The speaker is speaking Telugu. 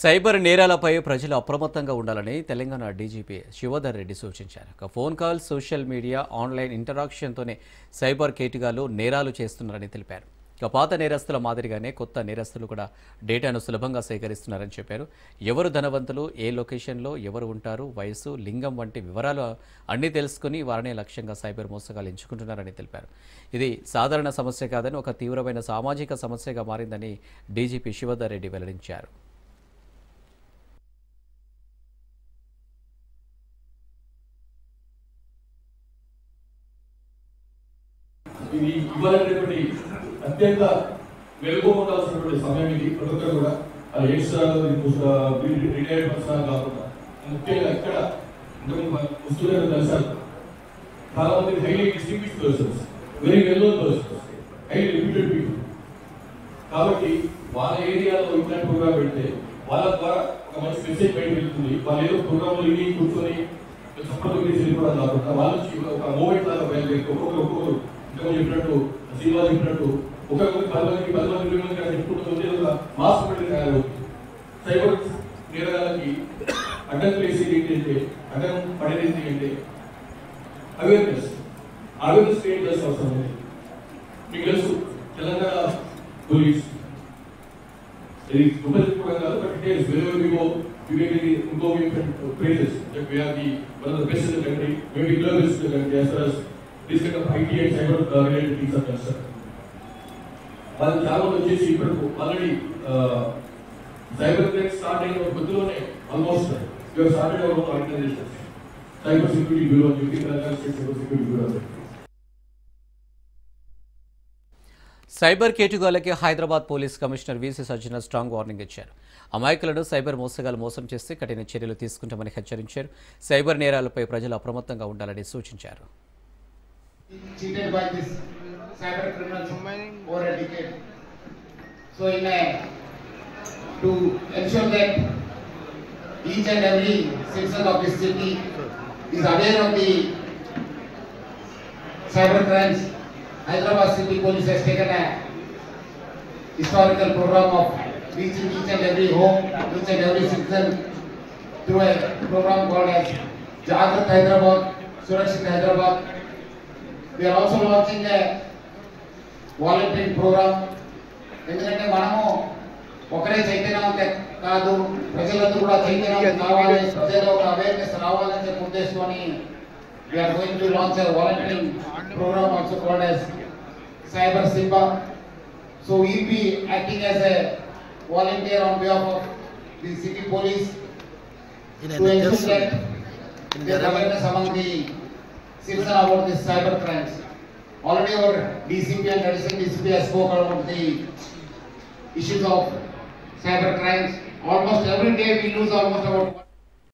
సైబర్ నేరాలపై ప్రజలు అప్రమత్తంగా ఉండాలని తెలంగాణ డీజీపీ శివధర్ రెడ్డి సూచించారు. Phone call, social media, online ఇంటరాక్షన్తోనే సైబర్ కేటుగాళ్లు నేరాలు చేస్తున్నారని తెలిపారు. పాత నేరస్తుల మాదిరిగానే కొత్త నేరస్తులు కూడా డేటాను సులభంగా సేకరిస్తున్నారని చెప్పారు. ఎవరు ధనవంతులు, ఏ లొకేషన్లో ఎవరు ఉంటారు, వయసు, లింగం వంటి వివరాలు అన్నీ తెలుసుకుని వారినే లక్ష్యంగా సైబర్ మోసగాలు ఎంచుకుంటున్నారని తెలిపారు. ఇది సాధారణ సమస్య కాదని, ఒక తీవ్రమైన సామాజిక సమస్యగా మారిందని డీజీపీ శివధర్ రెడ్డి వెల్లడించారు. ఇది ఇవ్వాలనేటువంటి అత్యంత వెలుగు ఉండాల్సినటువంటి సమయం ఇది. ప్రతి ఒక్కరు కూడా రిటైర్డ్ పర్సన్ కాకుండా ముఖ్యంగా ఇక్కడ వస్తువులను కలిసారు. చాలా మంది highly distinguished persons, very well known persons, highly reputed people. కాబట్టి వాళ్ళ ఏరియాలో ఇట్లాంటి ప్రోగ్రామ్ పెడితే వాళ్ళ ద్వారా ఒక మంచి మెసేజ్ బయట వెళ్తుంది. వాళ్ళు ఏదో ప్రోగ్రాంలో ఇన్ని కూర్చొని సపోర్ట్ వెళ్ళిపోవడం కాకుండా వాళ్ళ నుంచి ఒక మూమెంట్ లాగా బయలుదేరి ఒక్కొక్కరు చెప్పినట్టు సినిమా చెప్పినట్టు ఒకరికి 10 మందికి 20 మంది చెప్పుకుంటుంది. మాస్ తయారవుతుంది. సైబర్ నేరగాలకి అడ్డం వేసేది ఏంటంటే, అడ్డం పడేది ఏంటంటే అవేర్నెస్ క్రియేట్ చేసిన అవసరం ఉంది. మీకు తెలుసు తెలంగాణ పోలీస్ ఇది ఉపయోగపడం కాదు, but it is very very ఇంకో prizes that we are the one of the best in the country, maybe global in the country as far as this kind of IT and cyber related things are concerned. వాళ్ళు చాలా మంది వచ్చేసి ఇప్పుడు ఆల్రెడీ సైబర్ థ్రెట్ స్టార్ట్ అయిన కొద్దిలోనే almost your started our own organisations, cyber security bureau, Telangana state cyber security bureau. Cyber కేటుగాలకి Hyderabad police commissioner VC Sajjana strong warning ఇచ్చారు. అమాయకులను సైబర్ మోసగాలు మోసం చేస్తే కఠిన చర్యలు తీసుకుంటామని హెచ్చరించారు. సైబర్ నేరాలపై ప్రజలు అప్రమత్తంగా ఉండాలని సూచించారు. Cheated by this cyber criminals over a decade. So to ensure that each and every citizen of this city is aware of the cyber crimes, Hyderabad City Police has taken a historical program of reaching each and every home, each and every citizen through a program called as Jagrat Hyderabad, Surakshit Hyderabad. We are also launching a volunteering program. ఎందుకంటే మనము ఒకరే చైతన్యవంత కాదు, ప్రజలందరూ కూడా చైతన్యవంతం కావాలి, ప్రజల్లో ఒక అవేర్నెస్ రావాలని చెప్పి ఉద్దేశంతోని we are going to launch a volunteering program also called as Cyber Simba. So we will be acting as a volunteer on behalf of the city police to ensure that there is awareness among the citizen about this cyber crimes. Already our DCP and additional DCP has spoken about the issues of cyber crimes. Almost every day we lose almost about